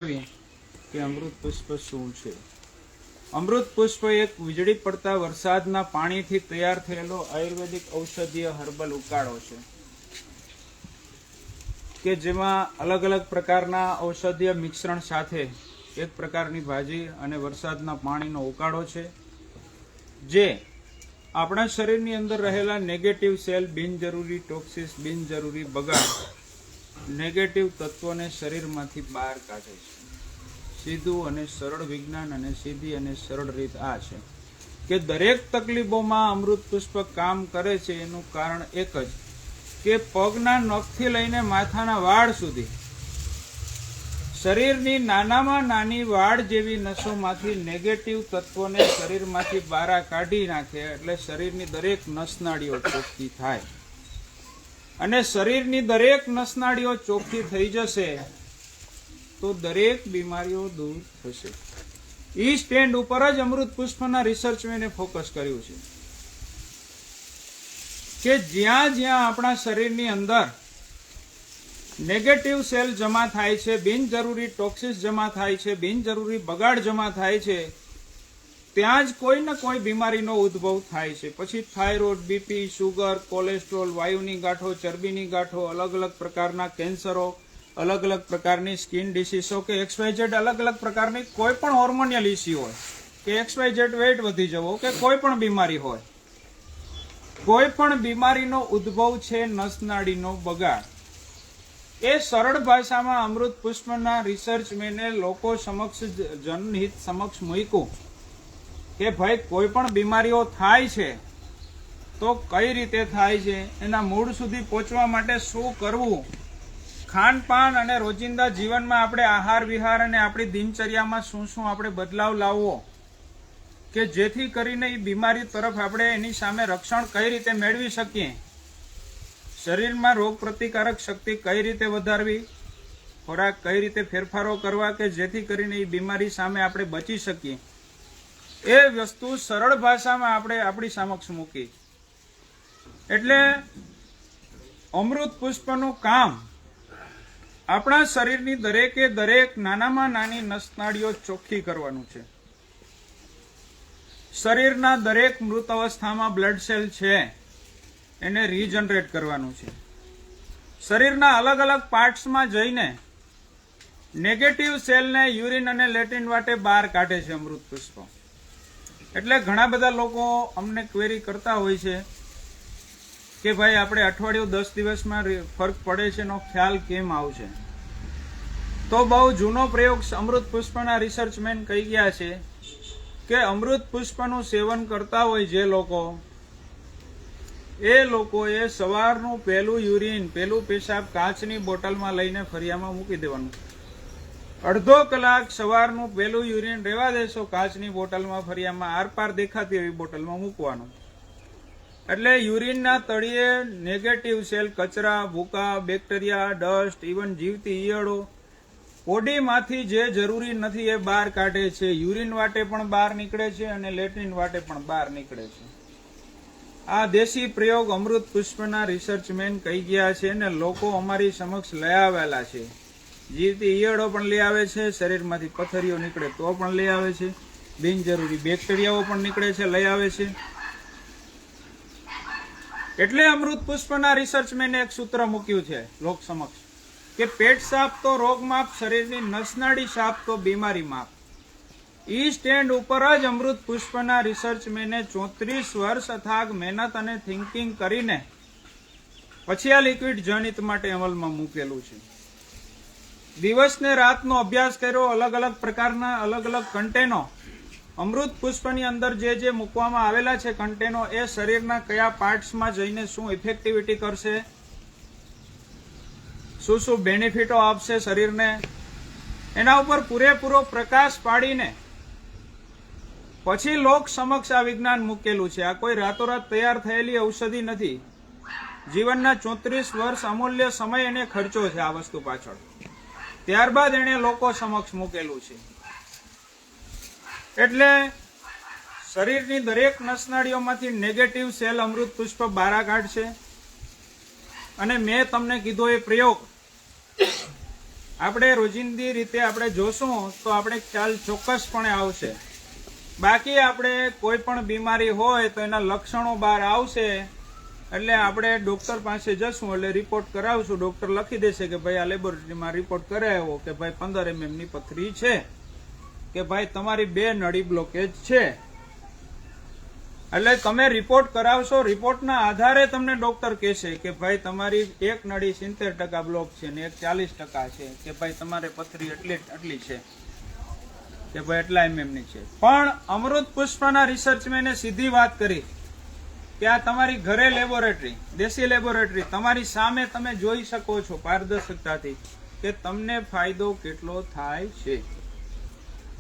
કે અમૃત પુષ્પ શું છે? અમૃત પુષ્પ એક વીજળી પડતા વરસાદના પાણીથી તૈયાર થયેલો આયુર્વેદિક ઔષધીય હર્બલ ઉકાળો છે કે જેમાં અલગ અલગ પ્રકારના ઔષધીય મિશ્રણ સાથે એક પ્રકારની ભાજી અને વરસાદના પાણીનો ઉકાળો છે જે આપણા શરીરની અંદર રહેલા નેગેટિવ સેલ, બિનજરૂરી ટોક્સિસ, બિનજરૂરી બગાડ, નેગેટિવ તત્વોને શરીરમાંથી બહાર કાઢે છે. સીધું અને સરળ વિજ્ઞાન અને સીધી અને સરળ રીત આ છે કે દરેક તકલીફોમાં અમૃત પુષ્પ કામ કરે છે. એનું કારણ એક જ કે પગના નખથી લઈને માથાના વાળ સુધી શરીરની નાનામાં નાની વાળ જેવી નસોમાંથી નેગેટિવ તત્વોને શરીરમાંથી બહાર કાઢી નાખે એટલે શરીરની દરેક નસનાળીઓ ચોખ્ખી થાય અને શરીરની દરેક નસનાળીઓ ચોખ્ખી થઈ જશે તો દરેક બીમારીઓ દૂર થશે. ઈ સ્ટેન્ડ ઉપર જ અમૃત પુષ્પના રિસર્ચમેને ફોકસ કર્યું છે કે જ્યાં જ્યાં આપણા શરીરની અંદર નેગેટિવ સેલ જમા થાય છે, બિનજરૂરી ટોક્સિસ જમા થાય છે, બિનજરૂરી બગાડ જમા થાય છે, ત્યાં જ કોઈ ને કોઈ બીમારીનો ઉદ્ભવ થાય છે. પછી થાઇરોઇડ, બીપી, શુગર, કોલેસ્ટ્રોલ, વાયુની ગાંઠો, ચરબીની ગાંઠો, અલગ અલગ પ્રકારના કેન્સરો, અલગ અલગ પ્રકારની સ્કિન ડિસીઝો કે XYZ અલગ અલગ પ્રકારની કોઈ પણ હોર્મોનિયલ ઇસ્યુ હોય કે XYZ વેટ વધી જવો કે કોઈ પણ બીમારી હોય, કોઈ પણ બીમારીનો ઉદ્ભવ છે નસનાળીનો બગાડ. એ સરળ ભાષામાં અમૃત પુષ્પના રિસર્ચમેને લોકો સમક્ષ, જનહિત સમક્ષ મૂક્યું કે ભાઈ કોઈ પણ બીમારીઓ થાય છે તો કઈ રીતે થાય છે, એના મૂળ સુધી પહોંચવા માટે શું કરવું, ખાનપાન અને રોજિંદા જીવનમાં આપણે આહાર વિહાર અને આપણી દિનચર્યામાં શું શું આપણે બદલાવ લાવવો કે જેથી કરીને એ બીમારી તરફ આપણે એની સામે રક્ષણ કઈ રીતે મેળવી શકીએ, શરીરમાં રોગ પ્રતિકારક શક્તિ કઈ રીતે વધારવી, ખોરાક કઈ રીતે ફેરફારો કરવા કે જેથી કરીને એ બીમારી સામે આપણે બચી શકીએ, એ વસ્તુ સરળ ભાષામાં આપણે આપણી સમક્ષ મૂકી. એટલે અમૃત પુષ્પનું કામ આપણા શરીરની દરેકે દરેક નાનામાં નાની નસનાળીઓ ચોખ્ખી કરવાનું છે. શરીરના દરેક મૃત અવસ્થામાં બ્લડ સેલ છે એને રીજનરેટ કરવાનું છે. શરીરના અલગ અલગ પાર્ટ્સમાં જઈને નેગેટિવ સેલને યુરિન અને લેટ્રિન વાટે બહાર કાઢે છે અમૃત પુષ્પ. એટલે ઘણા બધા લોકો અમને ક્વેરી કરતા હોય છે કે ભાઈ આપણે અઠવાડિયું 10 દિવસમાં ફરક પડે છે એનો ખ્યાલ કેમ આવશે? તો બહુ જૂનો પ્રયોગ અમૃત પુષ્પના રિસર્ચમેન કહી ગયા છે કે અમૃત પુષ્પનું સેવન કરતા હોય જે લોકો, એ લોકોએ સવારનું પહેલું યુરિન, પહેલું પેશાબ કાચની બોટલમાં લઈને ફરિયામાં મૂકી દેવાનું. અડધો કલાક સવારનું પહેલું યુરિન રહેવા દેશો કાચની બોટલમાં, ફરિયામાં આરપાર દેખાતી એવી બોટલમાં મૂકવાનું. એટલે યુરિનના તળિયે નેગેટિવ સેલ, કચરા, ભૂકા, બેક્ટેરિયા, ડસ્ટ, ઇવન જીવતી ઈયળો બોડીમાંથી જે જરૂરી નથી એ બહાર કાઢે છે. યુરિન વાટે પણ બહાર નીકળે છે અને લેટ્રિન વાટે પણ બહાર નીકળે છે. આ દેશી પ્રયોગ અમૃત પુષ્પના રિસર્ચમેન કહી ગયા છે અને લોકો અમારી સમક્ષ લઈ આવેલા છે. જીવતી ઈયળો પણ લઈ આવે છે, શરીરમાંથી પથ્થરીઓ નીકળે તો પણ લઈ આવે છે, બિનજરૂરી બેક્ટેરિયાઓ પણ નીકળે છે, લઈ આવે છે. એટલે અમૃત પુષ્પના રિસર્ચમેને એક સૂત્ર મૂક્યું છે લોક સમક્ષ કે પેટ સાફ તો રોગ માપ, શરીરની નસનાળી સાફ તો બીમારી માપ. ઈ સ્ટેન્ડ ઉપર જ અમૃત પુષ્પના રિસર્ચમેને 34 વર્ષ અથાગ મહેનત અને થિંકિંગ કરીને પછી આ લિક્વિડ જનહિત માટે અમલમાં મૂકેલું છે. દિવસ ને રાતનો અભ્યાસ કર્યો, અલગ અલગ પ્રકારના અલગ અલગ કન્ટેનો અમૃત પુષ્પની અંદર જે મૂકવામાં આવેલા છે કન્ટેનો, એ શરીરના કયા પાર્ટ્સમાં જઈને શું ઇફેક્ટિવિટી કરશે, શું શું બેનિફિટો આપશે શરીરને, એના ઉપર પૂરેપૂરો પ્રકાશ પાડીને પછી લોક સમક્ષ આ વિજ્ઞાન મૂકેલું છે. આ કોઈ રાતોરાત તૈયાર થયેલી ઔષધિ નથી. જીવનના 34 વર્ષ અમૂલ્ય સમય એને ખર્ચો છે આ વસ્તુ પાછળ, ત્યારબાદ એને લોકો સમક્ષ મૂકેલું છે. એટલે શરીરની દરેક નસનાળીઓમાંથી નેગેટિવ સેલ અમૃત પુષ્પ બહાર કાઢશે. અને મેં તમને કીધો એ પ્રયોગ આપણે રોજિંદી રીતે આપણે જોશું તો આપણે ખ્યાલ ચોક્કસપણે આવશે. બાકી આપણે કોઈ પણ બીમારી હોય તો એના લક્ષણો બહાર આવશે એટલે આપણે ડોક્ટર પાસે જશું એટલે રિપોર્ટ કરાવશું. ડોક્ટર લખી દેશે કે ભાઈ આ લેબોરેટરીમાં રિપોર્ટ કરાવ્યો કે ભાઈ 15 mm ની પથરી છે, કે ભાઈ તમારી 2 નળી બ્લોકેજ છે. એટલે તમે રિપોર્ટ કરાવશો. રિપોર્ટના આધારે તમને ડોક્ટર કહેશે કે ભાઈ તમારી એક નળી 70% બ્લોક છે ને એક 40% છે, કે ભાઈ તમારે પથરી એટલી છે, કે ભાઈ એટલા mm ની છે. પણ અમૃત પુષ્પના રિસર્ચમેને સીધી વાત કરી કે આ તમારી ઘરે લેબોરેટરી, દેશી લેબોરેટરી તમારી સામે તમે જોઈ શકો છો પારદર્શકતાથી કે તમને ફાયદો કેટલો થાય છે.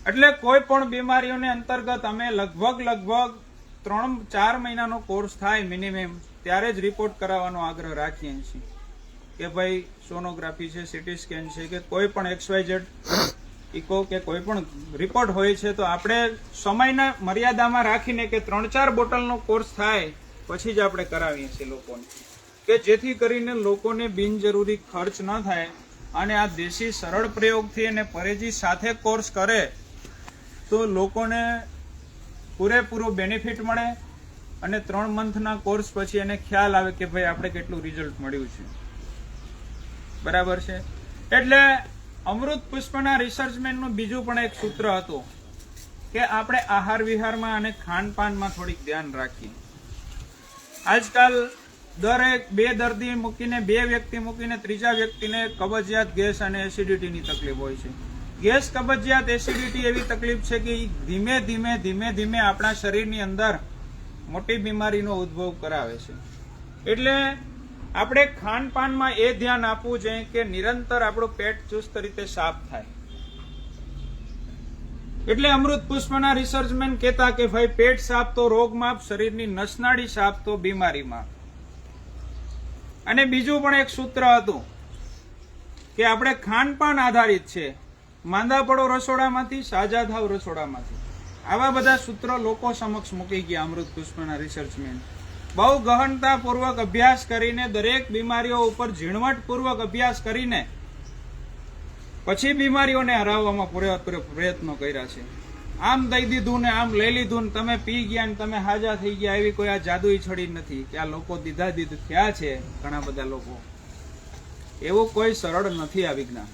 એટલે કોઈ પણ બીમારીઓને અંતર્ગત અમે લગભગ 3-4 મહિનાનો કોર્સ થાય મિનિમમ ત્યારે જ રિપોર્ટ કરાવવાનો આગ્રહ રાખીએ છીએ કે ભાઈ સોનોગ્રાફી છે, સીટી સ્કેન છે, કે કોઈ પણ XYZ ઇકો કે કોઈ પણ રિપોર્ટ હોય છે તો આપણે સમયના મર્યાદામાં રાખીને કે 3-4 બોટલનો કોર્સ થાય પછી જ આપણે કરાવીએ છીએ લોકોને, કે જેથી કરીને લોકોને બિનજરૂરી ખર્ચ ન થાય અને આ દેશી સરળ પ્રયોગથી અને પરેજી સાથે કોર્સ કરે તો લોકોને પૂરેપૂરો બેનિફિટ મળે અને 3 મંથના કોર્સ પછી એને ખ્યાલ આવે કે ભાઈ આપણે કેટલું રિઝલ્ટ મળ્યું છે. બરાબર છે. એટલે અમૃત પુષ્પના રિસર્ચમેનનું બીજું પણ એક સૂત્ર હતું કે આપણે આહાર વિહારમાં અને ખાનપાનમાં થોડીક ધ્યાન રાખીએ. આજકાલ દરેક 2 દર્દી મૂકીને 2 વ્યક્તિ મૂકીને ત્રીજા વ્યક્તિને કબજિયાત, ગેસ અને એસિડિટીની તકલીફ હોય છે. ગેસ, કબજિયાત, એસિડિટી એવી તકલીફ છે કે ધીમે ધીમે આપણા શરીરની અંદર મોટી બીમારીનો ઉદ્ભવ કરાવે છે. એટલે આપણે ખાનપાનમાં એ ધ્યાન આપવું જોઈએ કે નિરંતર આપણું પેટ ચુસ્ત રીતે સાફ થાય. એટલે અમૃત પુષ્પના રિસર્ચમેન કહેતા કે ભાઈ પેટ સાફ તો રોગ માપ, શરીરની નસનાળી સાફ તો બીમારી માપ. અને બીજું પણ એક સૂત્ર હતું કે આપણે ખાનપાન આધારિત છે. માંદા પડો રસોડામાંથી, સાજા થાવ રસોડામાંથી. આવા બધા સૂત્રો લોકો સમક્ષ મૂકી ગયા અમૃત પુષ્પના રિસર્ચમેન. બહુ ગહનતાપૂર્વક અભ્યાસ કરીને, દરેક બીમારીઓ ઉપર ઝીણવટપૂર્વક અભ્યાસ કરીને પછી બીમારીઓને હરાવવામાં પૂરેપૂરો પ્રયત્નો કર્યા છે. આમ દઈ દીધું ને આમ લઈ લીધું ને તમે પી ગયા ને તમે હાજા થઈ ગયા એવી કોઈ આ જાદુઈ છડી નથી કે આ લોકો દીધા થયા છે. ઘણા બધા લોકો એવું કોઈ સરળ નથી આ વિજ્ઞાન.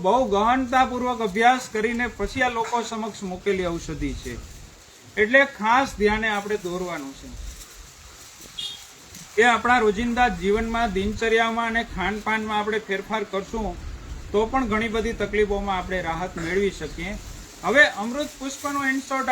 બહુ ગહનતાપૂર્વક અભ્યાસ કરીને પછી આ લોકો સમક્ષ મૂકેલી ઔષધિ છે. એટલે ખાસ ધ્યાને આપણે દોરવાનું છે કે આપણા રોજિંદા જીવનમાં, દિનચર્યામાં અને ખાનપાનમાં આપણે ફેરફાર કરશું તો પણ ઘણી બધી તકલીફોમાં આપણે રાહત મેળવી શકીએ. હવે અમૃત પુષ્પનો ઇન શોર્ટ